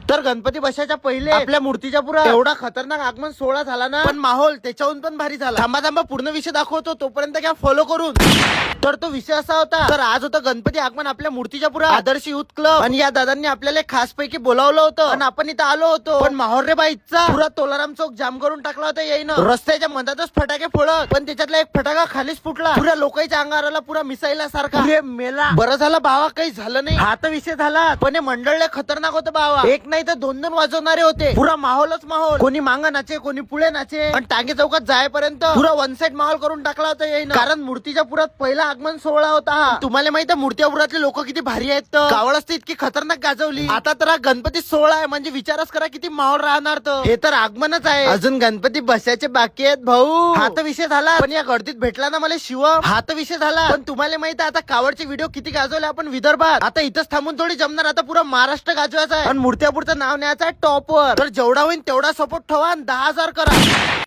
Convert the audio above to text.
तर गणपती बसायच्या पहिले आपल्या मूर्तीच्या पुरा एवढा खतरनाक आगमन सोहळा झाला ना, पण माहोल त्याच्याहून पण भारी झाला. थांबा थांबा पूर्ण विषय दाखवतो, तोपर्यंत घ्या फॉलो करून. तर तो विषय असा होता, तर आज होतं गणपती आगमन आपल्या मूर्तीच्या पुरा आदर्श युथ क्लब, आणि या दादांनी आपल्याला खास पैकी बोलावलं होतं आणि आपण इथं आलो होतो. पण माहोल रे बाईचा पुरा तोलाराम चौक जाम करून टाकला होता येईनं. रस्त्याच्या मधातच फटाके फोडत, पण त्याच्यातला एक फटाका खालीच फुटला. पुऱ्या लोकांच्या अंगाराला पुरा मिसाईला सारखा मेला. बरं झालं भावा काही झालं नाही, हा तर विषय झाला. पण हे मंडळ खतरनाक होतं भावा, एक नाही तर दोन वाजवणारे होते. पुरा माहोलच माहोल, कोणी मांग नाचे कोणी पुढे नाचे. पण टांगे चौकात जायपर्यंत पुरा वन साइड माहोल करून टाकला होता येईनं. कारण मूर्तीच्या पुरात पहिला आगमन सोहळा होता हा. तुम्हाला माहिती आहे मूर्त्यापुरातले लोक किती भारी आहेत, कावळच तर इतकी खतरनाक गाजवली. आता तर हा गणपती सोहळा आहे, म्हणजे विचारच करा किती माहोल राहणार. तर हे तर आगमनच आहे, अजून गणपती बसायचे बाकी आहेत भाऊ. हा तर विषय झाला, पण या गर्दीत भेटला ना मला शिव, हा तर विषय झाला. पण तुम्हाला माहिती आहे आता कावडचे व्हिडिओ किती गाजवले आपण विदर्भात. आता इथंच थांबून थोडी जमणार, आता पुरा महाराष्ट्र गाजवायचा आहे आणि मूर्त्यापुरचं नाव न्यायचं आहे टॉपवर. तर जेवढा होईल तेवढा सपोर्ट ठेवा आणि 10,000 करा.